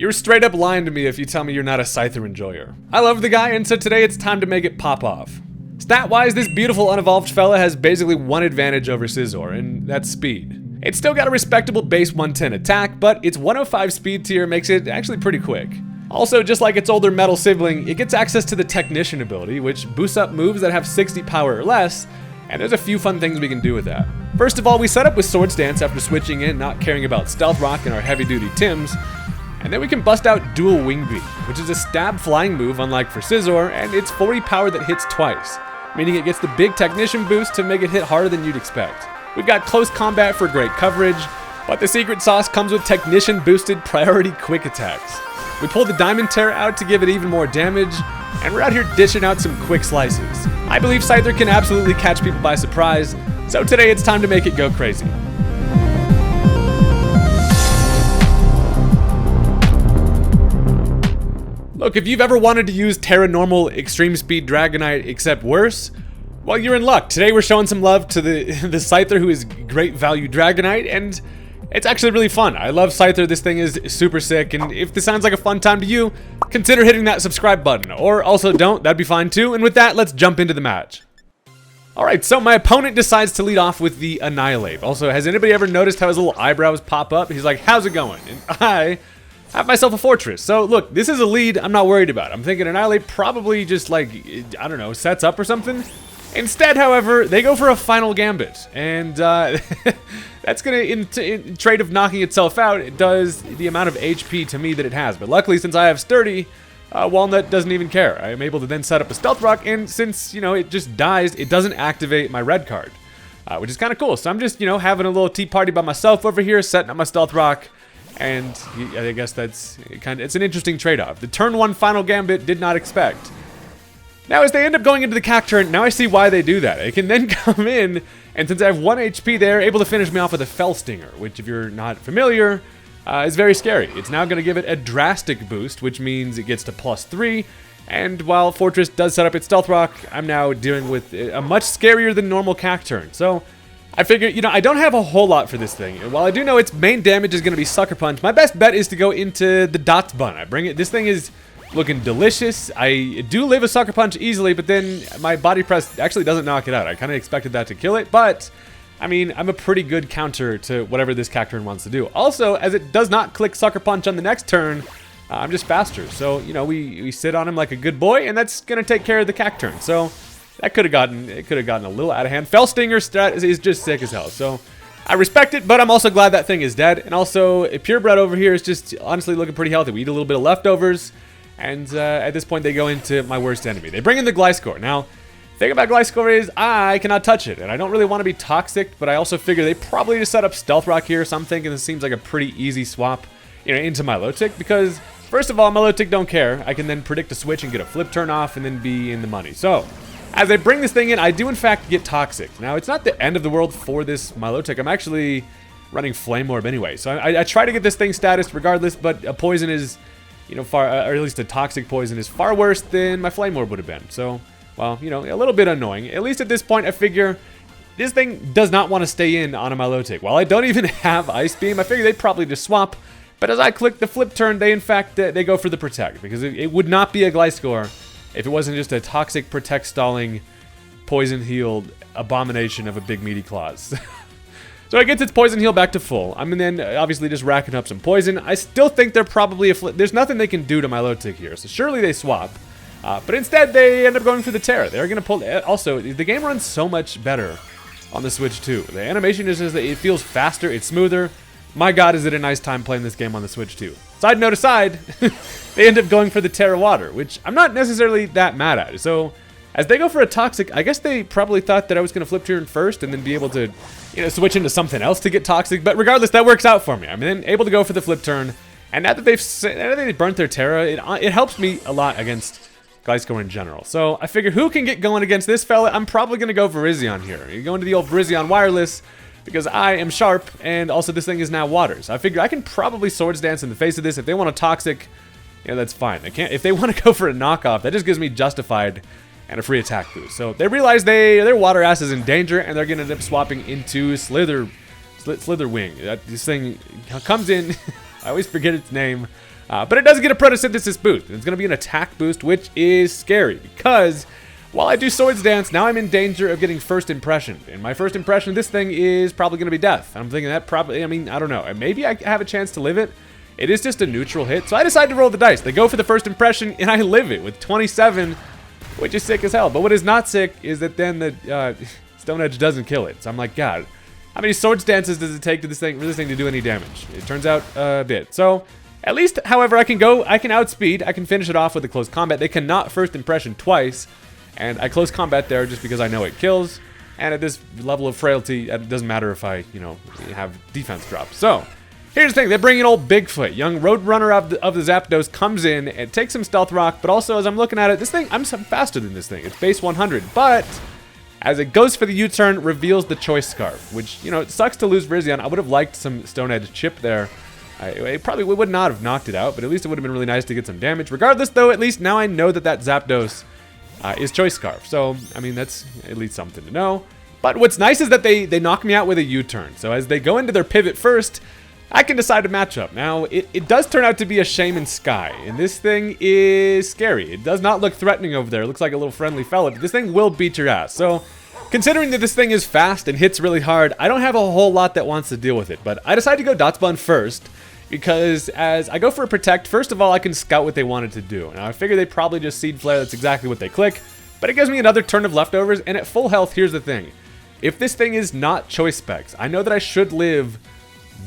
You're straight up lying to me if you tell me you're not a Scyther enjoyer. I love the guy, and so today it's time to make it pop off. Stat-wise, this beautiful unevolved fella has basically one advantage over Scyther, and that's speed. It's still got a respectable base 110 attack, but its 105 speed tier makes it actually pretty quick. Also, just like its older metal sibling, it gets access to the Technician ability, which boosts up moves that have 60 power or less, and there's a few fun things we can do with that. First of all, we set up with Swords Dance after switching in, not caring about Stealth Rock and our heavy-duty Tims, and then we can bust out Dual Wing Beat, which is a stab flying move unlike for Scyther, and it's 40 power that hits twice, meaning it gets the big Technician boost to make it hit harder than you'd expect. We've got Close Combat for great coverage, but the secret sauce comes with Technician boosted priority quick attacks. We pull the Diamond Tear out to give it even more damage, and we're out here dishing out some quick slices. I believe Scyther can absolutely catch people by surprise, so today it's time to make it go crazy. Look, if you've ever wanted to use Terra Normal Extreme Speed Dragonite except worse, well, you're in luck. Today we're showing some love to the Scyther, who is great value Dragonite, and it's actually really fun. I love Scyther. This thing is super sick, and if this sounds like a fun time to you, consider hitting that subscribe button, or also don't, that'd be fine too. And with that, let's jump into the match. Alright, so my opponent decides to lead off with the Annihilate. Also, has anybody ever noticed how his little eyebrows pop up? He's like, how's it going? And I have myself a Fortress. So look, this is a lead I'm not worried about. I'm thinking Annihilate probably just like, I don't know, sets up or something. Instead, however, they go for a Final Gambit, and that's gonna, in trade of knocking itself out, it does the amount of HP to me that it has. But luckily, since I have Sturdy, Walnut doesn't even care. I'm able to then set up a Stealth Rock, and since, you know, it just dies, it doesn't activate my red card, which is kind of cool. So I'm just, you know, having a little tea party by myself over here, setting up my Stealth Rock, and I guess that's it's an interesting trade-off. The turn 1 Final Gambit did not expect. Now, as they end up going into the CAC turn, now I see why they do that. They can then come in, and since I have 1 HP, they're able to finish me off with a Fell Stinger, which, if you're not familiar, is very scary. It's now going to give it a drastic boost, which means it gets to +3, and while Fortress does set up its Stealth Rock, I'm now dealing with a much scarier than normal CAC turn. So I figure, you know, I don't have a whole lot for this thing. And while I do know its main damage is going to be Sucker Punch, my best bet is to go into the Dots Bun. I bring it. This thing is looking delicious. I do live a Sucker Punch easily, but then my Body Press actually doesn't knock it out. I kind of expected that to kill it, but I mean, I'm a pretty good counter to whatever this CAC turn wants to do. Also, as it does not click Sucker Punch on the next turn, I'm just faster. So, you know, we sit on him like a good boy, and that's going to take care of the CAC turn. So that could have gotten a little out of hand. Fell Stinger strat is just sick as hell. So I respect it, but I'm also glad that thing is dead. And also, Purebred over here is just honestly looking pretty healthy. We eat a little bit of leftovers. And at this point, they go into my worst enemy. They bring in the Gliscor. Now, the thing about Gliscor is I cannot touch it. And I don't really want to be toxic, but I also figure they probably just set up Stealth Rock here. So I'm thinking this seems like a pretty easy swap, you know, into Milotic. Because, first of all, Milotic don't care. I can then predict a switch and get a flip turn off and then be in the money. So, as I bring this thing in, I do in fact get Toxic. Now, it's not the end of the world for this Milotic. I'm actually running Flame Orb anyway. So I try to get this thing status regardless, but a Poison is, you know, or at least a Toxic Poison is far worse than my Flame Orb would have been. So, well, you know, a little bit annoying. At least at this point, I figure this thing does not want to stay in on a Milotic. While I don't even have Ice Beam, I figure they'd probably just swap. But as I click the flip turn, they in fact, they go for the Protect. Because it would not be a Gliscor if it wasn't just a Toxic Protect stalling, Poison healed abomination of a big meaty claws. So it gets its Poison Heal back to full. I'm then obviously just racking up some poison. I still think they're probably there's nothing they can do to Milotic here, so surely they swap. But instead, they end up going for the Terra. They're going to pull. Also, the game runs so much better on the Switch too. The animation is just that it feels faster, it's smoother. My God, is it a nice time playing this game on the Switch too. Side note aside, they end up going for the Terra Water, which I'm not necessarily that mad at. So as they go for a Toxic, I guess they probably thought that I was going to flip turn first and then be able to, you know, switch into something else to get Toxic. But regardless, that works out for me. I'm then able to go for the flip turn. And now that they've burnt their Terra, it helps me a lot against Gliscor in general. So I figure who can get going against this fella? I'm probably going to go Virizion here. You go into the old Virizion Wireless because I am sharp, and also this thing is now water. So I figure I can probably Swords Dance in the face of this. If they want a Toxic, you know, that's fine. I can't. If they want to go for a knockoff, that just gives me Justified and a free attack boost. So they realize their water ass is in danger, and they're going to end up swapping into Slither Wing. This thing comes in. I always forget its name. But it does get a photosynthesis boost. It's going to be an attack boost, which is scary because while I do Swords Dance, now I'm in danger of getting first impression. And my first impression of this thing is probably going to be death. I'm thinking that probably, I mean, I don't know. Maybe I have a chance to live it. It is just a neutral hit. So I decided to roll the dice. They go for the first impression, and I live it with 27, which is sick as hell. But what is not sick is that then the Stone Edge doesn't kill it. So I'm like, God, how many Swords Dances does it take for this thing to do any damage? It turns out a bit. So at least, however, I can outspeed. I can finish it off with a close combat. They cannot first impression twice. And I close combat there just because I know it kills. And at this level of frailty, it doesn't matter if I, have defense drop. So here's the thing, they bring in old Bigfoot. Young Roadrunner of the Zapdos comes in and takes some Stealth Rock, but also as I'm looking at it, this thing, I'm faster than this thing. It's base 100, but as it goes for the U-turn, reveals the Choice Scarf, which, it sucks to lose Virizion. I would have liked some Stone Edge chip there. It probably would not have knocked it out, but at least it would have been really nice to get some damage. Regardless, though, at least now I know that Zapdos is Choice Scarf. So, I mean, that's at least something to know. But what's nice is that they knock me out with a U-turn. So as they go into their pivot first, I can decide to match up. Now, it does turn out to be a Shaman Sky, and this thing is scary. It does not look threatening over there. It looks like a little friendly fella, but this thing will beat your ass. So, considering that this thing is fast and hits really hard, I don't have a whole lot that wants to deal with it. But I decided to go Dots Bun first, because as I go for a Protect, first of all, I can scout what they wanted to do. Now, I figure they probably just Seed Flare. That's exactly what they click. But it gives me another turn of leftovers, and at full health, here's the thing. If this thing is not Choice Specs, I know that I should live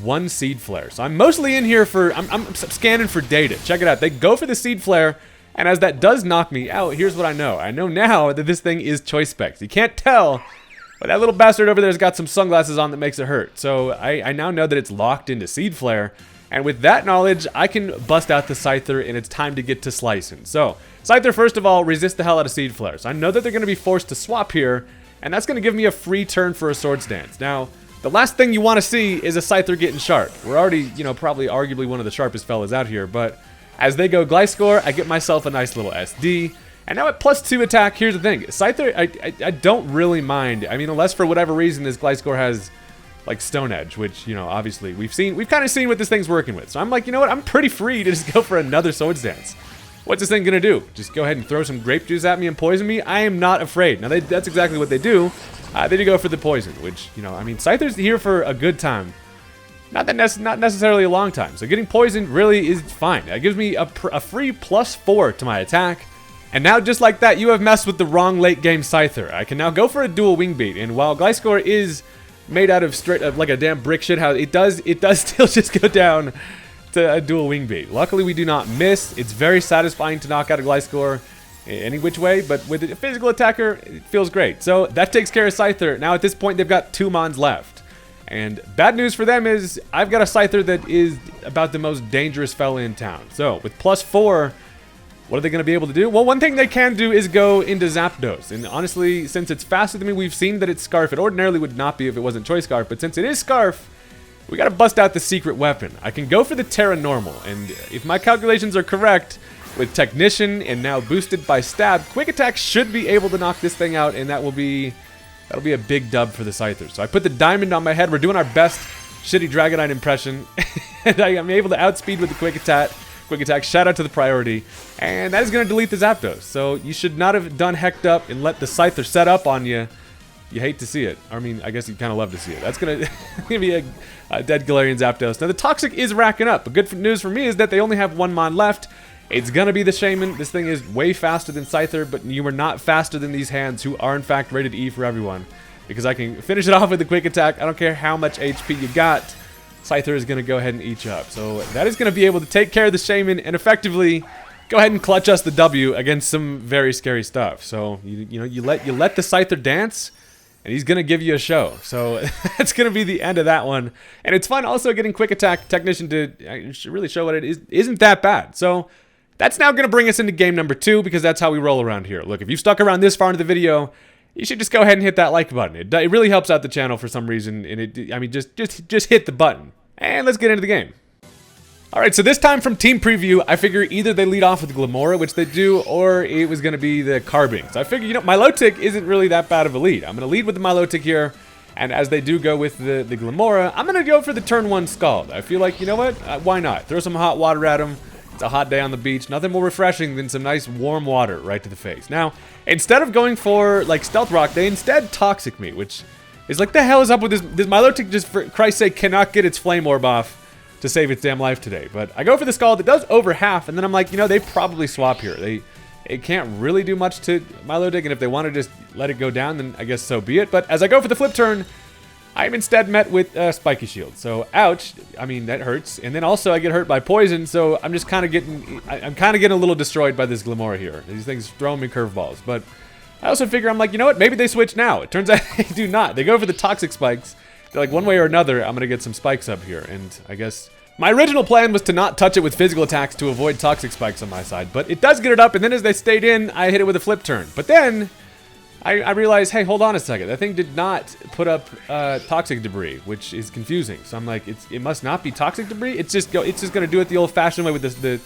one Seed Flare. So I'm mostly in here for, I'm scanning for data. Check it out. They go for the Seed Flare, and as that does knock me out, here's what I know. I know now that this thing is Choice Specs. You can't tell, but that little bastard over there's got some sunglasses on that makes it hurt. So I now know that it's locked into Seed Flare, and with that knowledge, I can bust out the Scyther, and it's time to get to slicing. So Scyther, first of all, resist the hell out of Seed Flare. So I know that they're going to be forced to swap here, and that's going to give me a free turn for a Swords Dance. Now, the last thing you want to see is a Scyther getting sharp. We're already, probably arguably one of the sharpest fellas out here, but as they go Gliscor, I get myself a nice little SD. And now at +2 attack, here's the thing. Scyther, I don't really mind. I mean, unless for whatever reason this Gliscor has, like, Stone Edge, which, obviously we've kind of seen what this thing's working with. So I'm like, you know what? I'm pretty free to just go for another Swords Dance. What's this thing gonna do? Just go ahead and throw some grape juice at me and poison me? I am not afraid. Now, that's exactly what they do. They do go for the poison, which, I mean, Scyther's here for a good time. Not necessarily a long time. So getting poisoned really is fine. That gives me a free +4 to my attack. And now, just like that, you have messed with the wrong late game Scyther. I can now go for a dual wing beat. And while Gliscor is made out of like a damn brick shit house, it does still just go down to a dual wing beat. Luckily, we do not miss. It's very satisfying to knock out a Gliscor any which way, but with a physical attacker, it feels great. So that takes care of Scyther. Now at this point, they've got 2 Mons left. And bad news for them is I've got a Scyther that is about the most dangerous fella in town. So with +4, what are they going to be able to do? Well, one thing they can do is go into Zapdos. And honestly, since it's faster than me, we've seen that it's Scarf. It ordinarily would not be if it wasn't Choice Scarf, but since it is Scarf, we got to bust out the secret weapon. I can go for the Terra Normal, and if my calculations are correct, with Technician and now boosted by Stab, Quick Attack should be able to knock this thing out, and that'll be a big dub for the Scyther. So I put the diamond on my head. We're doing our best shitty Dragonite impression, and I am able to outspeed with the Quick Attack. Shout out to the priority, and that is going to delete the Zapdos. So you should not have done Hecked Up and let the Scyther set up on you. You hate to see it. I mean, I guess you kind of love to see it. That's going to be a dead Galarian Zapdos. Now the Toxic is racking up, but good news for me is that they only have 1 Mon left. It's going to be the Shaman. This thing is way faster than Scyther, but you are not faster than these hands, who are in fact rated E for everyone. Because I can finish it off with a Quick Attack. I don't care how much HP you got. Scyther is going to go ahead and eat you up. So that is going to be able to take care of the Shaman and effectively go ahead and clutch us the W against some very scary stuff. So, you let the Scyther dance, and he's going to give you a show. So that's going to be the end of that one. And it's fun also getting Quick Attack Technician to really show what it is. Isn't that bad. So that's now going to bring us into game number 2, because that's how we roll around here. Look, if you've stuck around this far into the video, you should just go ahead and hit that like button. It really helps out the channel for some reason, and just hit the button. And let's get into the game. Alright, so this time from Team Preview, I figure either they lead off with Glimmora, which they do, or it was going to be the Carbink. So I figure, Milotic isn't really that bad of a lead. I'm going to lead with the Milotic here, and as they do go with the Glimmora, I'm going to go for the turn 1 Scald. I feel like, you know what? Why not? Throw some hot water at him. It's a hot day on the beach. Nothing more refreshing than some nice warm water right to the face. Now, instead of going for like Stealth Rock, they instead Toxic me, which is like, the hell is up with this? This Milotic just, for Christ's sake, cannot get its Flame Orb off to save its damn life today. But I go for the Scald. It does over half, and then I'm like, you know, they probably swap here. It can't really do much to Milotic, and if they want to just let it go down, then I guess so be it. But as I go for the flip turn, I'm instead met with Spiky Shield. So, ouch. I mean, that hurts. And then also I get hurt by poison, so I'm just kind of getting... I'm kind of getting a little destroyed by this Glimmora here. These things throw me curveballs. But I also figure, I'm like, you know what? Maybe they switch now. It turns out they do not. They go for the Toxic Spikes. They're like, one way or another, I'm going to get some spikes up here. And I guess... my original plan was to not touch it with physical attacks to avoid Toxic Spikes on my side. But it does get it up, and then as they stayed in, I hit it with a flip turn. But then... I realized, hey, hold on a second. That thing did not put up toxic debris, which is confusing. So I'm like, it must not be toxic debris. It's just gonna do it the old-fashioned way with the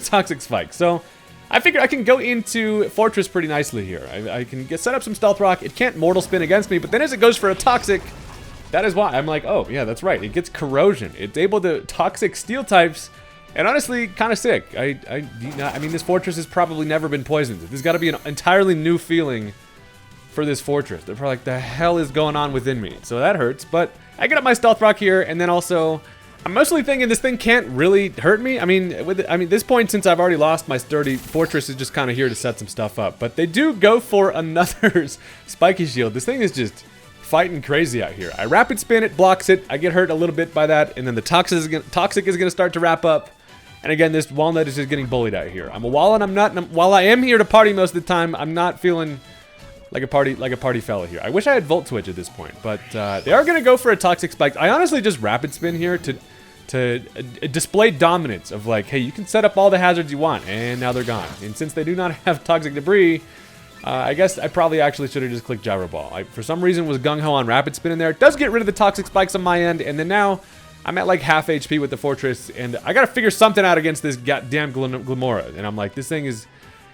toxic spike. So I figure I can go into Fortress pretty nicely here. I can set up some Stealth Rock. It can't Mortal Spin against me, but then as it goes for a toxic, that is why I'm like, oh yeah, that's right. It gets Corrosion. It's able to toxic Steel types. And honestly, kind of sick. I mean, this fortress has probably never been poisoned. There's got to be an entirely new feeling for this fortress. They're probably like, the hell is going on within me? So that hurts. But I get up my Stealth Rock here, and then also, I'm mostly thinking this thing can't really hurt me. I mean, this point, since I've already lost my sturdy fortress, is just kind of here to set some stuff up. But they do go for another Spiky Shield. This thing is just fighting crazy out here. I Rapid Spin, it blocks it. I get hurt a little bit by that, and then the Toxic is going to start to wrap up. And again, this Walnut is just getting bullied out here. I'm a wall and I'm not. And while I am here to party most of the time, I'm not feeling like a party fella here. I wish I had Volt Switch at this point, but they are gonna go for a Toxic Spike. I honestly just Rapid Spin here to display dominance of like, hey, you can set up all the hazards you want, and now they're gone. And since they do not have Toxic Debris, I guess I probably actually should have just clicked Gyro Ball. I, for some reason, was gung ho on Rapid Spin in there. It does get rid of the Toxic Spikes on my end, and then now I'm at like half HP with the Fortress, and I gotta figure something out against this goddamn Glimmora. And I'm like, this thing is...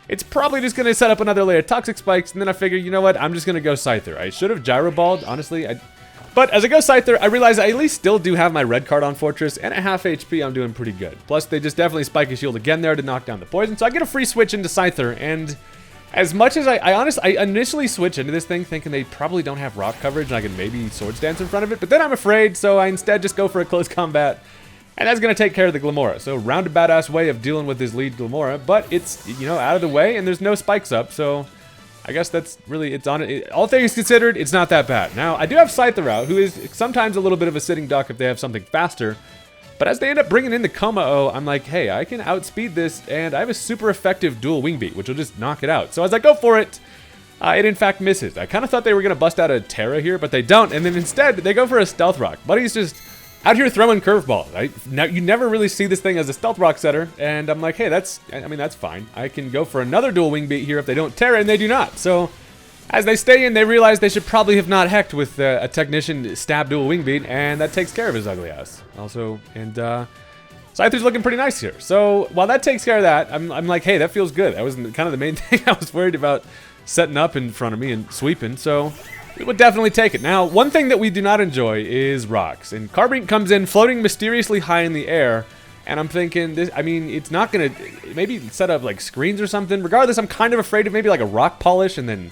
it's probably just gonna set up another layer of Toxic Spikes, and then I figure, you know what? I'm just gonna go Scyther. I should have Gyro Balled, honestly. But as I go Scyther, I realize I at least still do have my red card on Fortress, and at half HP, I'm doing pretty good. Plus, they just definitely Spiky Shield again there to knock down the poison, so I get a free switch into Scyther, and... as much as I initially switch into this thing thinking they probably don't have rock coverage and I can maybe Swords Dance in front of it, but then I'm afraid, so I instead just go for a close combat, and that's going to take care of the Glimmora. So round a badass way of dealing with this lead Glimmora, but it's, you know, out of the way, and there's no spikes up, so I guess that's really, it's on it. All things considered, it's not that bad. Now, I do have Scyther out, who is sometimes a little bit of a sitting duck if they have something faster, but as they end up bringing in the Kommo-o, I'm like, hey, I can outspeed this, and I have a super effective dual Wing Beat, which will just knock it out. So as I go for it, it in fact misses. I kind of thought they were going to bust out a Terra here, but they don't, and then instead, they go for a Stealth Rock. Buddy's just out here throwing curveballs, right? Now, you never really see this thing as a Stealth Rock setter, and I'm like, hey, that's fine. I can go for another dual Wing Beat here if they don't Terra, and they do not. So as they stay in, they realize they should probably have not hecked with a Technician stab dual Wing Beat, and that takes care of his ugly ass. Also, and Scyther's looking pretty nice here. So while that takes care of that, I'm like, hey, that feels good. That was kind of the main thing I was worried about setting up in front of me and sweeping. So we would definitely take it. Now, one thing that we do not enjoy is rocks, and Carbink comes in floating mysteriously high in the air. And I'm thinking, this, I mean, it's not gonna maybe set up like screens or something. Regardless, I'm kind of afraid of maybe like a rock polish and then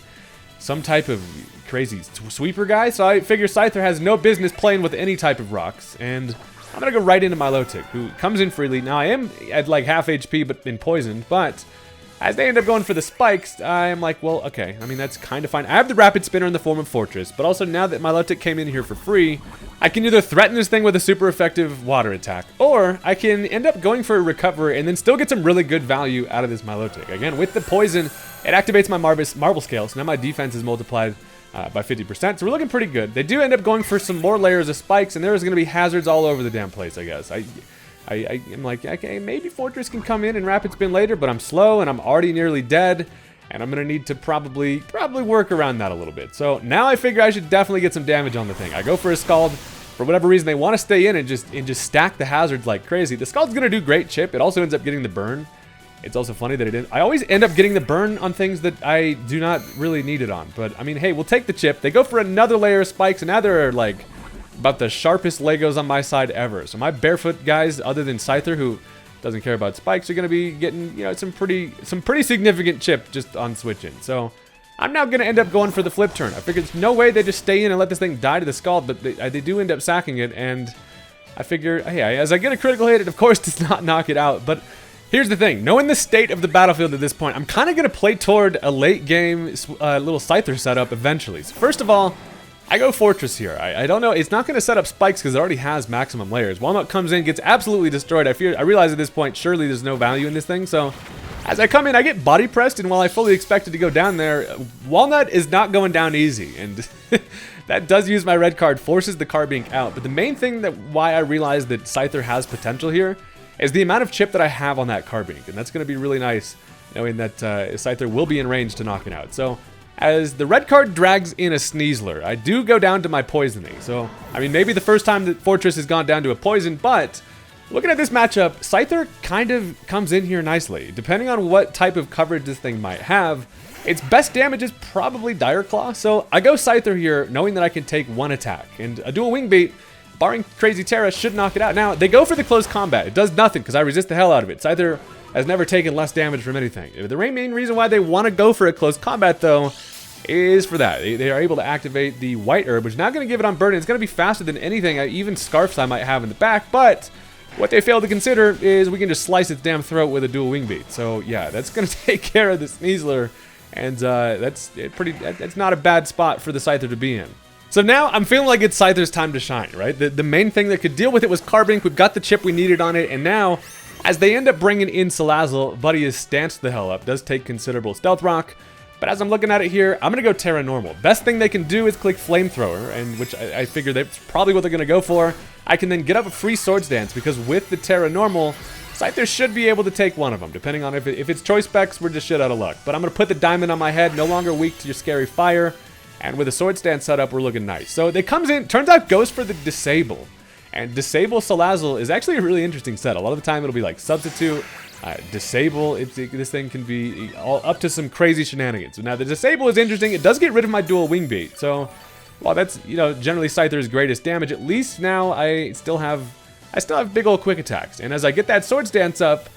some type of crazy sweeper guy, so I figure Scyther has no business playing with any type of rocks, and I'm gonna go right into Milotic, who comes in freely. Now I am at like half HP, but been poisoned, but as they end up going for the spikes, I'm like, well, okay, I mean, that's kind of fine. I have the Rapid Spinner in the form of Fortress, but also now that Milotic came in here for free, I can either threaten this thing with a super effective water attack, or I can end up going for a Recover and then still get some really good value out of this Milotic. Again, with the poison, it activates my Marble Scale, so now my defense is multiplied by 50%, so we're looking pretty good. They do end up going for some more layers of spikes, and there's going to be hazards all over the damn place, I guess. I'm like, okay, maybe Fortress can come in and Rapid Spin later, but I'm slow, and I'm already nearly dead, and I'm going to need to probably work around that a little bit. So now I figure I should definitely get some damage on the thing. I go for a Scald. For whatever reason, they want to stay in and just stack the hazards like crazy. The Scald's going to do great chip. It also ends up getting the burn. It's also funny that I always end up getting the burn on things that I do not really need it on. But, I mean, hey, we'll take the chip. They go for another layer of spikes, and now they're, like, about the sharpest Legos on my side ever. So my barefoot guys, other than Scyther, who doesn't care about spikes, are going to be getting, you know, some pretty significant chip just on switching. So I'm now going to end up going for the flip turn. I figured there's no way they just stay in and let this thing die to the Scald, but they do end up sacking it, and I figure, hey, as I get a critical hit, it of course does not knock it out, but here's the thing. Knowing the state of the battlefield at this point, I'm kind of going to play toward a late game little Scyther setup eventually. So first of all, I go Fortress here. I don't know. It's not going to set up spikes because it already has maximum layers. Walnut comes in, gets absolutely destroyed. I realize at this point, surely there's no value in this thing. So as I come in, I get body pressed, and while I fully expected to go down there, Walnut is not going down easy. And that does use my red card, forces the Carbink out. But the main thing why I realize that Scyther has potential here is the amount of chip that I have on that Carbink. And that's going to be really nice, knowing that Scyther will be in range to knock it out. So as the red card drags in a Sneasler, I do go down to my poisoning. So, I mean, maybe the first time that Fortress has gone down to a poison, but looking at this matchup, Scyther kind of comes in here nicely. Depending on what type of coverage this thing might have, its best damage is probably Dire Claw. So I go Scyther here, knowing that I can take one attack. And a dual wing beat, barring Crazy Terra, should knock it out. Now, they go for the close combat. It does nothing because I resist the hell out of it. Scyther has never taken less damage from anything. The main reason why they want to go for a close combat, though, is for that. They are able to activate the White Herb, which is not going to give it on burden. It's going to be faster than anything, even Scarfs I might have in the back, but what they fail to consider is we can just slice its damn throat with a dual wing beat. So yeah, that's going to take care of the Sneasler, and that's not a bad spot for the Scyther to be in. So now I'm feeling like it's Scyther's time to shine, right? The main thing that could deal with it was Carbink. We've got the chip we needed on it, and now as they end up bringing in Salazzle, Buddy is stanced the hell up. Does take considerable Stealth Rock. But as I'm looking at it here, I'm going to go Terra Normal. Best thing they can do is click Flamethrower, and which I figure that's probably what they're going to go for. I can then get up a free Swords Dance, because with the Terra Normal, Scyther should be able to take one of them, depending on if it's Choice Specs, we're just shit out of luck. But I'm going to put the Diamond on my head, no longer weak to your Scary Fire, and with a Swords Dance setup, we're looking nice. So it comes in, turns out goes for the Disable, and Disable Salazzle is actually a really interesting set. A lot of the time it'll be like Substitute, Disable, this thing can be all up to some crazy shenanigans. So now the Disable is interesting. It does get rid of my dual wing beat. So while that's, you know, generally Scyther's greatest damage, at least now I still have big old quick attacks. And as I get that Swords Dance up,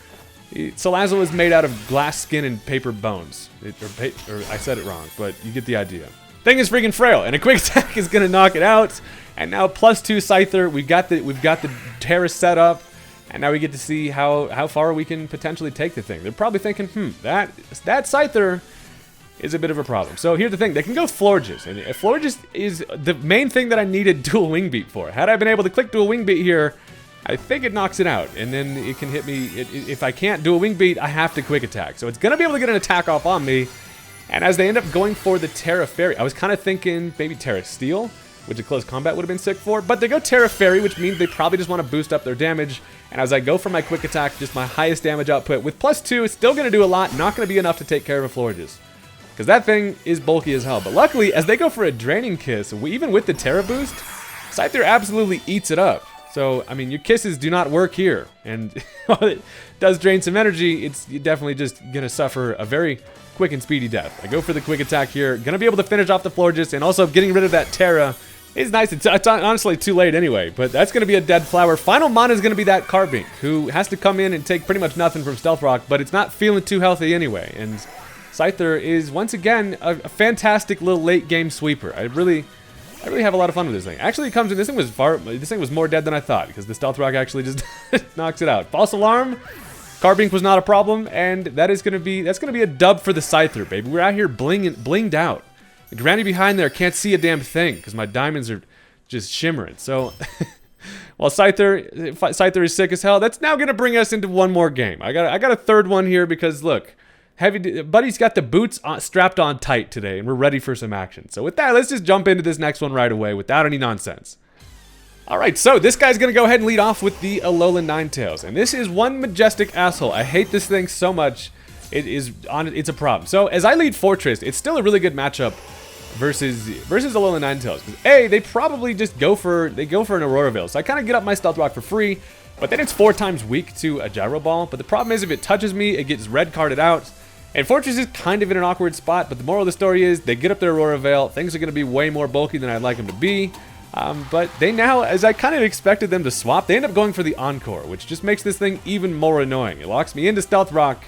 Salazzle is made out of glass skin and paper bones. Or I said it wrong, but you get the idea. Thing is freaking frail, and a quick attack is gonna knock it out. And now +2 Scyther, we've got the Terra set up. And now we get to see how far we can potentially take the thing. They're probably thinking, that Scyther is a bit of a problem. So here's the thing. They can go Florges. And Florges is the main thing that I needed dual wing beat for. Had I been able to click dual wing beat here, I think it knocks it out. And then it can hit me. If I can't dual wing beat, I have to quick attack. So it's going to be able to get an attack off on me. And as they end up going for the Terra Fairy, I was kind of thinking maybe Terra Steel, which a close combat would have been sick for. But they go Terra Fairy, which means they probably just want to boost up their damage. And as I go for my quick attack, just my highest damage output, with +2, it's still going to do a lot, not going to be enough to take care of a Florges. Because that thing is bulky as hell. But luckily, as they go for a Draining Kiss, even with the Terra boost, Scyther absolutely eats it up. So, I mean, your kisses do not work here. And while it does drain some energy, you're definitely just going to suffer a very quick and speedy death. I go for the quick attack here, going to be able to finish off the Florges, and also getting rid of that Terra. It's nice. It's honestly too late anyway, but that's going to be a dead flower. Final mana is going to be that Carbink, who has to come in and take pretty much nothing from Stealth Rock, but it's not feeling too healthy anyway. And Scyther is, once again, a fantastic little late game sweeper. I really have a lot of fun with this thing. Actually, it comes in, this thing was more dead than I thought, because the Stealth Rock actually just knocks it out. False Alarm, Carbink was not a problem, and that's going to be a dub for the Scyther, baby. We're out here blinged out. The granny behind there can't see a damn thing because my diamonds are just shimmering. So, while Scyther is sick as hell, that's now going to bring us into one more game. I got a third one here because, look, Buddy's got the boots strapped on tight today, and we're ready for some action. So with that, let's just jump into this next one right away without any nonsense. Alright, so this guy's going to go ahead and lead off with the Alolan Ninetales. And this is one majestic asshole. I hate this thing so much. It's a problem. So as I lead Fortress, it's still a really good matchup versus Alolan Ninetales. Because A, they probably just go for an Aurora Veil. So I kind of get up my Stealth Rock for free, but then it's 4 times weak to a Gyro Ball. But the problem is if it touches me, it gets red carded out. And Fortress is kind of in an awkward spot, but the moral of the story is they get up their Aurora Veil. Things are going to be way more bulky than I'd like them to be. But they now, as I kind of expected them to swap, they end up going for the Encore, which just makes this thing even more annoying. It locks me into Stealth Rock,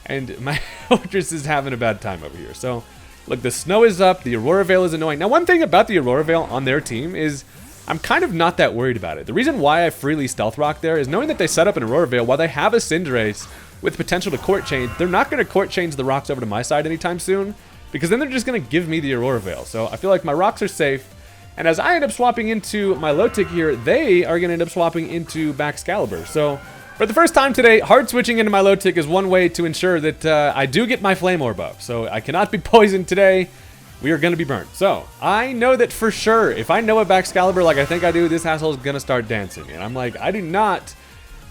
and my Fortress is having a bad time over here. So, look, the snow is up, the Aurora Veil is annoying. Now, one thing about the Aurora Veil on their team is I'm kind of not that worried about it. The reason why I freely Stealth Rock there is knowing that they set up an Aurora Veil, while they have a Cinderace with potential to Court Change, they're not going to Court Change the rocks over to my side anytime soon, because then they're just going to give me the Aurora Veil. So I feel like my rocks are safe, and as I end up swapping into my Lotic here, they are going to end up swapping into Baxcalibur. So for the first time today, hard switching into my Lotic is one way to ensure that I do get my Flame Orb buff. So I cannot be poisoned today. We are going to be burnt. So I know that for sure, if I know a Baxcalibur like I think I do, this asshole is going to start dancing. And I'm like, I do not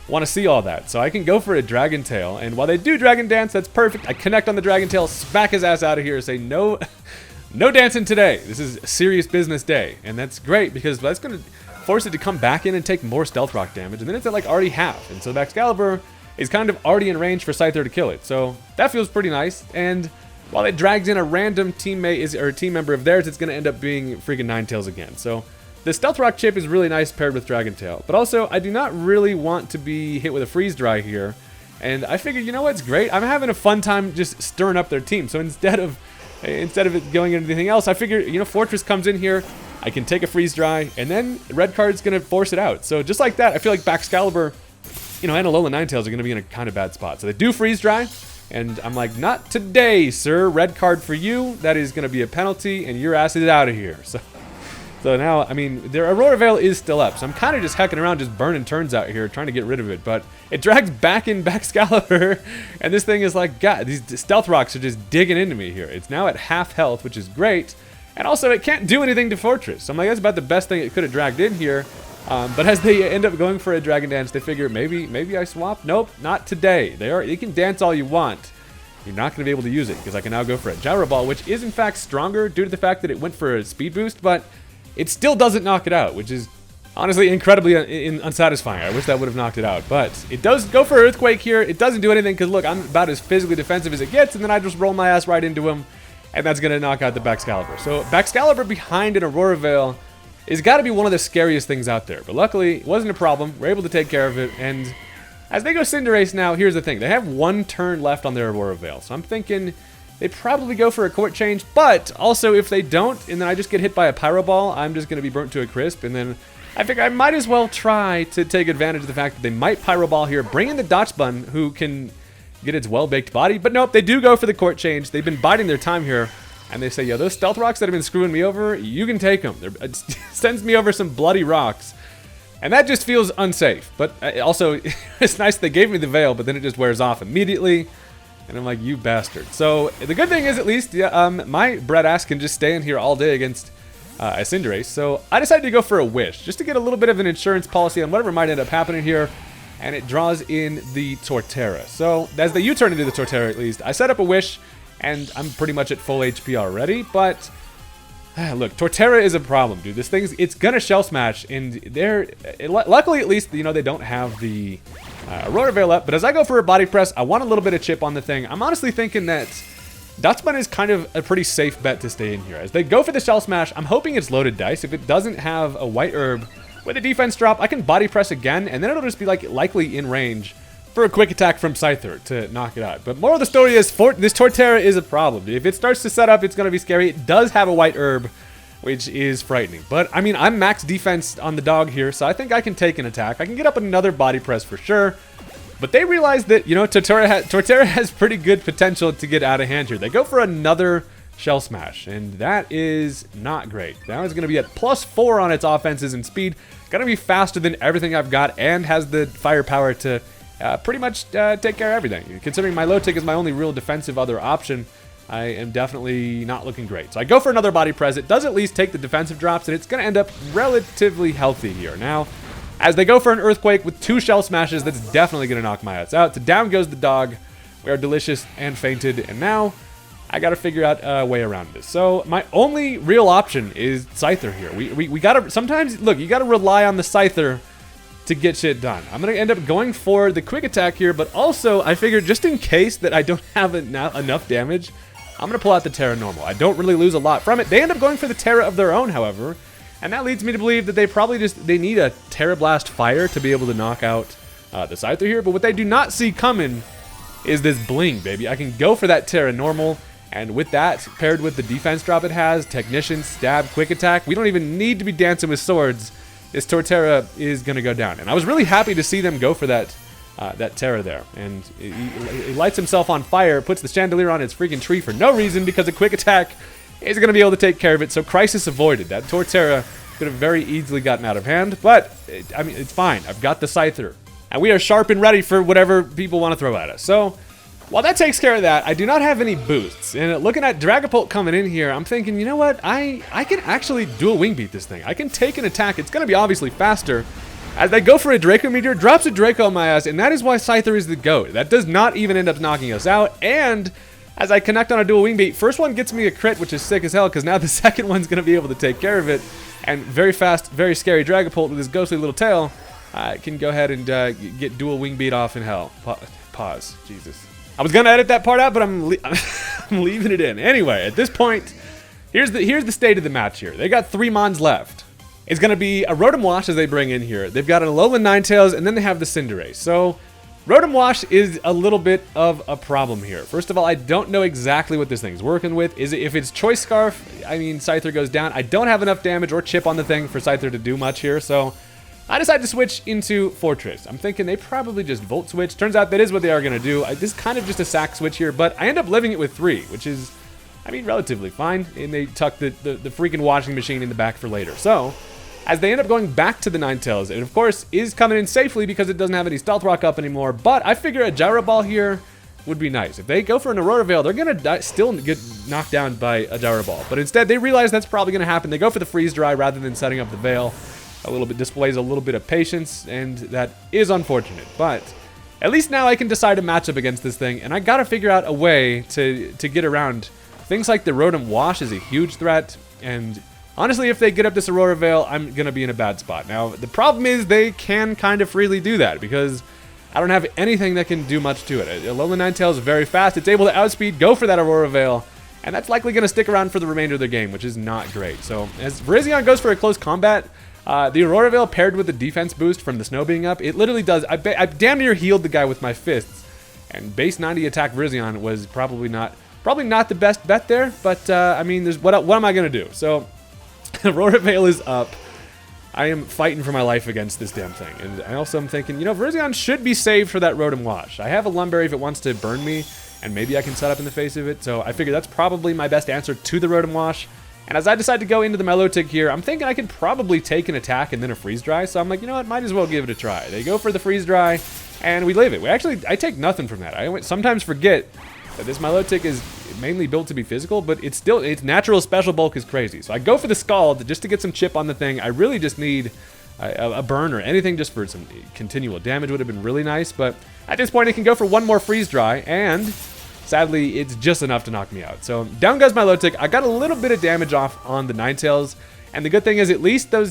want to see all that. So I can go for a Dragon Tail. And while they do Dragon Dance, that's perfect. I connect on the Dragon Tail, smack his ass out of here, say no, no dancing today. This is a serious business day. And that's great because that's going to force it to come back in and take more Stealth Rock damage. And then it's at like already half. And so Baxcalibur is kind of already in range for Scyther to kill it. So that feels pretty nice. And while it drags in a random teammate or team member of theirs, it's going to end up being freaking Ninetales again. So the Stealth Rock chip is really nice paired with Dragon Tail. But also, I do not really want to be hit with a Freeze Dry here. And I figured, you know what's great? I'm having a fun time just stirring up their team. So instead of it going into anything else, I figure, you know, Fortress comes in here, I can take a Freeze Dry, and then Red Card's going to force it out. So just like that, I feel like Baxcalibur, you know, and Alola Ninetales are going to be in a kind of bad spot. So they do Freeze Dry. And I'm like, not today, sir. Red card for you. That is going to be a penalty, and your ass is out of here. So now, I mean, their Aurora Veil is still up. So I'm kind of just hecking around, just burning turns out here, trying to get rid of it. But it drags back in Baxcalibur, and this thing is like, God, these Stealth Rocks are just digging into me here. It's now at half health, which is great. And also, it can't do anything to Fortress. So I'm like, that's about the best thing it could have dragged in here. But as they end up going for a Dragon Dance, they figure maybe I swap. Nope, not today. You can dance all you want. You're not going to be able to use it because I can now go for a Gyro Ball, which is in fact stronger due to the fact that it went for a speed boost, but it still doesn't knock it out, which is honestly incredibly unsatisfying. I wish that would have knocked it out, but it does go for Earthquake here. It doesn't do anything because look, I'm about as physically defensive as it gets, and then I just roll my ass right into him, and that's going to knock out the Baxcalibur. So Baxcalibur behind an Aurora Veil is got to be one of the scariest things out there. But luckily, it wasn't a problem. We're able to take care of it. And as they go Cinderace now, here's the thing. They have one turn left on their Aurora Veil. So I'm thinking they probably go for a Court Change. But also, if they don't, and then I just get hit by a Pyro Ball, I'm just going to be burnt to a crisp. And then I think I might as well try to take advantage of the fact that they might Pyro Ball here. Bring in the Dachsbun, who can get its well-baked body. But nope, they do go for the Court Change. They've been biding their time here. And they say, yo, those Stealth Rocks that have been screwing me over, you can take them. It sends me over some bloody rocks. And that just feels unsafe. But also, it's nice they gave me the Veil, but then it just wears off immediately. And I'm like, you bastard. So the good thing is, at least, my bread ass can just stay in here all day against a Cinderace. So I decided to go for a Wish, just to get a little bit of an insurance policy on whatever might end up happening here. And it draws in the Torterra. So as the U-turn into the Torterra, at least, I set up a Wish. And I'm pretty much at full HP already, but look, Torterra is a problem, dude. This thing's, it's gonna Shell Smash, and luckily at least, you know, they don't have the Aurora Veil up, but as I go for a Body Press, I want a little bit of chip on the thing. I'm honestly thinking that Dachsbun is kind of a pretty safe bet to stay in here. As they go for the Shell Smash, I'm hoping it's loaded dice. If it doesn't have a White Herb with a defense drop, I can Body Press again, and then it'll just be like likely in range for a quick attack from Scyther to knock it out. But moral of the story is, this Torterra is a problem. If it starts to set up, it's going to be scary. It does have a White Herb, which is frightening. But, I mean, I'm max defense on the dog here, so I think I can take an attack. I can get up another Body Press for sure. But they realize that, you know, Torterra has pretty good potential to get out of hand here. They go for another Shell Smash, and that is not great. Now it's going to be at +4 on its offenses and speed. Going to be faster than everything I've got, and has the firepower to pretty much take care of everything. Considering my Lotic is my only real defensive other option, I am definitely not looking great. So I go for another Body Press. It does at least take the defensive drops, and it's going to end up relatively healthy here. Now, as they go for an Earthquake with 2 Shell Smashes, that's definitely going to knock my ass out. So down goes the dog. We are delicious and fainted, and now I got to figure out a way around this. So my only real option is Scyther here. We got to, sometimes, look, you got to rely on the Scyther to get shit done. I'm going to end up going for the quick attack here, but also I figured just in case that I don't have enough damage, I'm going to pull out the Terra Normal. I don't really lose a lot from it. They end up going for the Terra of their own, however, And that leads me to believe that they probably they need a Terra Blast Fire to be able to knock out the Scyther here. But what they do not see coming is this bling, baby. I can go for that Terra Normal, and with that, paired with the defense drop it has, Technician, Stab, Quick Attack, we don't even need to be dancing with swords. This Torterra is going to go down. And I was really happy to see them go for that Terra there. And he lights himself on fire, puts the chandelier on its freaking tree for no reason because a Quick Attack is going to be able to take care of it. So crisis avoided. That Torterra could have very easily gotten out of hand. But, I mean, it's fine. I've got the Scyther. And we are sharp and ready for whatever people want to throw at us. So, while that takes care of that, I do not have any boosts. And looking at Dragapult coming in here, I'm thinking, you know what? I can actually dual wing beat this thing. I can take an attack. It's going to be obviously faster. As they go for a Draco Meteor, drops a Draco on my ass, and that is why Scyther is the GOAT. That does not even end up knocking us out. And as I connect on a dual wing beat, first one gets me a crit, which is sick as hell, because now the second one's going to be able to take care of it. And very fast, very scary Dragapult with his ghostly little tail can go ahead and get dual wing beat off in hell. Pause. Jesus. I was gonna edit that part out, but I'm leaving it in. Anyway, at this point, here's the state of the match here. They got 3 Mons left. It's gonna be a Rotom Wash as they bring in here. They've got an Alolan Ninetales, and then they have the Cinderace. So, Rotom Wash is a little bit of a problem here. First of all, I don't know exactly what this thing's working with. If it's Choice Scarf, I mean, Scyther goes down. I don't have enough damage or chip on the thing for Scyther to do much here, so I decided to switch into Fortress. I'm thinking they probably just Volt Switch. Turns out that is what they are going to do. This is kind of just a sack switch here, but I end up living it with 3, which is, I mean, relatively fine. And they tuck the freaking washing machine in the back for later. So, as they end up going back to the Ninetales, it of course is coming in safely because it doesn't have any Stealth Rock up anymore, but I figure a Gyro Ball here would be nice. If they go for an Aurora Veil, they're going to still get knocked down by a Gyro Ball. But instead, they realize that's probably going to happen. They go for the Freeze Dry rather than setting up the Veil. A little bit displays a little bit of patience, and that is unfortunate. But at least now I can decide a matchup against this thing, and I gotta figure out a way to get around things like the Rotom Wash is a huge threat. And honestly, if they get up this Aurora Veil, I'm gonna be in a bad spot. Now the problem is they can kind of freely do that because I don't have anything that can do much to it. Alolan Ninetales is very fast. It's able to outspeed, go for that Aurora Veil, and that's likely gonna stick around for the remainder of the game, which is not great. So as Virizion goes for a close combat, the Aurora Veil paired with the defense boost from the snow being up, it literally does. I damn near healed the guy with my fists. And base 90 attack Virizion was probably not the best bet there. But I mean, what am I gonna do? So Aurora Veil is up. I am fighting for my life against this damn thing. And I also am thinking, you know, Virizion should be saved for that Rotom Wash. I have a Lumberry if it wants to burn me, and maybe I can set up in the face of it. So I figure that's probably my best answer to the Rotom Wash. And as I decide to go into the Milotic here, I'm thinking I could probably take an attack and then a Freeze Dry. So I'm like, you know what, might as well give it a try. They go for the Freeze Dry, and we live it. I take nothing from that. I sometimes forget that this Milotic is mainly built to be physical, but its natural special bulk is crazy. So I go for the Scald just to get some chip on the thing. I really just need a burn or anything just for some continual damage would have been really nice. But at this point, it can go for one more Freeze Dry, and sadly, it's just enough to knock me out. So down goes my Milotic. I got a little bit of damage off on the Ninetales, and the good thing is at least the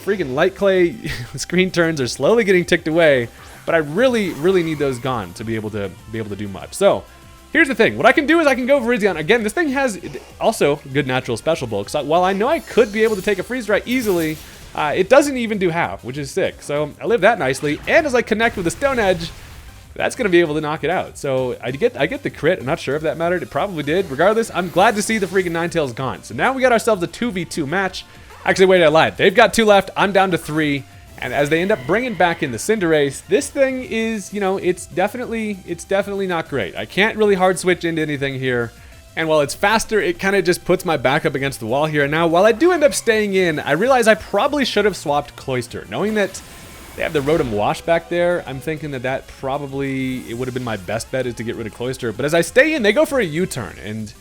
freaking Light Clay screen turns are slowly getting ticked away. But I really need those gone to be able to do much. So here's the thing. What I can do is I can go Virizion. Again, this thing has also good natural special bulk. So while I know I could be able to take a Freeze Dry easily, it doesn't even do half, which is sick. So I live that nicely. And as I connect with the Stone Edge, that's going to be able to knock it out. So I get the crit. I'm not sure if that mattered. It probably did. Regardless, I'm glad to see the freaking Ninetales gone. So now we got ourselves a 2v2 match. Actually, wait, I lied. They've got 2 left. I'm down to 3. And as they end up bringing back in the Cinderace, this thing is, you know, it's definitely not great. I can't really hard switch into anything here. And while it's faster, it kind of just puts my back up against the wall here. Now, while I do end up staying in, I realize I probably should have swapped Cloyster. Knowing that they have the Rotom Wash back there, I'm thinking that probably, it would have been my best bet is to get rid of Cloyster. But as I stay in, they go for a U-turn, and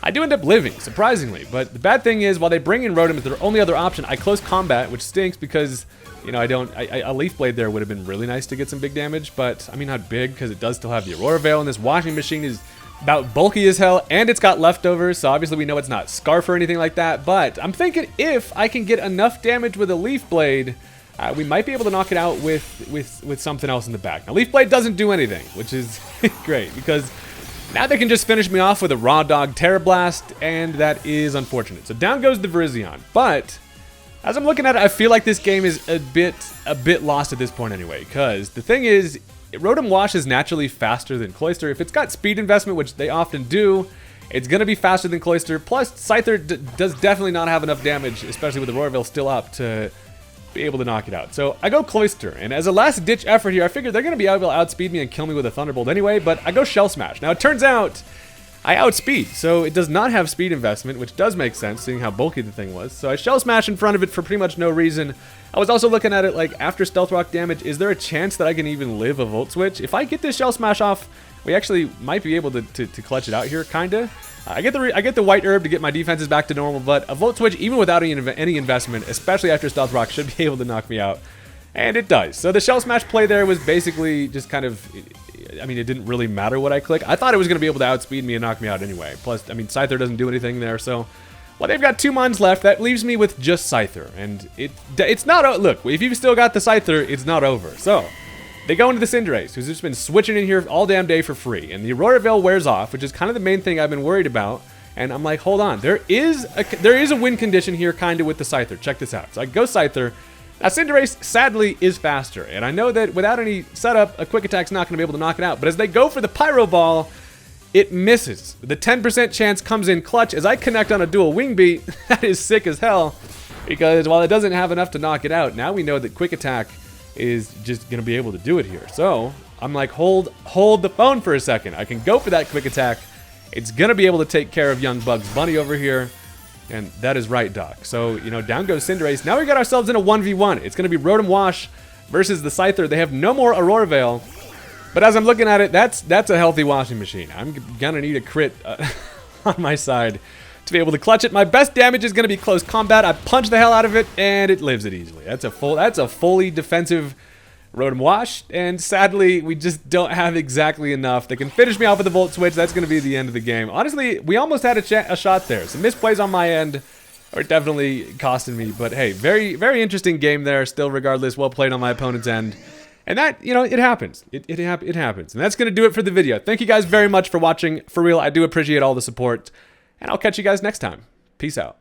I do end up living, surprisingly. But the bad thing is, while they bring in Rotom as their only other option, I close combat, which stinks because, you know, a Leaf Blade there would have been really nice to get some big damage. But, I mean, not big, because it does still have the Aurora Veil, and this washing machine is about bulky as hell, and it's got leftovers, so obviously we know it's not Scarf or anything like that. But I'm thinking if I can get enough damage with a Leaf Blade, we might be able to knock it out with something else in the back. Now, Leaf Blade doesn't do anything, which is great, because now they can just finish me off with a Raw Dog Terra Blast, and that is unfortunate. So down goes the Virizion. But As I'm looking at it, I feel like this game is a bit lost at this point anyway, because the thing is, Rotom Wash is naturally faster than Cloyster. If it's got speed investment, which they often do, it's going to be faster than Cloyster. Plus, Scyther does definitely not have enough damage, especially with the Roar Veil still up, to be able to knock it out. So I go Cloyster, and as a last-ditch effort here, I figured they're going to be able to outspeed me and kill me with a Thunderbolt anyway, but I go Shell Smash. Now, it turns out I outspeed, so it does not have speed investment, which does make sense, seeing how bulky the thing was. So I Shell Smash in front of it for pretty much no reason. I was also looking at it like, after Stealth Rock damage, is there a chance that I can even live a Volt Switch? If I get this Shell Smash off, we actually might be able to clutch it out here, kinda. I get the White Herb to get my defenses back to normal, but a Volt Switch, even without any investment, especially after Stealth Rock, should be able to knock me out. And it does. So the Shell Smash play there was basically just kind of... I mean, it didn't really matter what I click. I thought it was going to be able to outspeed me and knock me out anyway. Plus, I mean, Scyther doesn't do anything there, so... Well, they've got 2 mons left. That leaves me with just Scyther. And it's not... Look, if you've still got the Scyther, it's not over. So, they go into the Cinderace, who's just been switching in here all damn day for free. And the Aurora Veil wears off, which is kind of the main thing I've been worried about. And I'm like, hold on. There is a win condition here, kind of, with the Scyther. Check this out. So I go Scyther. Now, Cinderace, sadly, is faster, and I know that without any setup, a Quick Attack's not going to be able to knock it out, but as they go for the Pyro Ball, it misses. The 10% chance comes in clutch as I connect on a dual Wing Beat. That is sick as hell, because while it doesn't have enough to knock it out, now we know that Quick Attack is just going to be able to do it here. So, I'm like, hold the phone for a second. I can go for that Quick Attack. It's going to be able to take care of young Bugs Bunny over here. And that is right, Doc. So, you know, down goes Cinderace. Now we got ourselves in a 1v1. It's going to be Rotom Wash versus the Scyther. They have no more Aurora Veil. But as I'm looking at it, that's a healthy washing machine. I'm going to need a crit on my side to be able to clutch it. My best damage is going to be close combat. I punch the hell out of it, and it lives it easily. That's a fully defensive Rotom Wash, and sadly, we just don't have exactly enough. They can finish me off with the Volt Switch. That's going to be the end of the game. Honestly, we almost had a shot there. Some misplays on my end are definitely costing me, but hey, very, very interesting game there. Still, regardless, well played on my opponent's end. And that, you know, it happens. It happens. And that's going to do it for the video. Thank you guys very much for watching. For real, I do appreciate all the support, and I'll catch you guys next time. Peace out.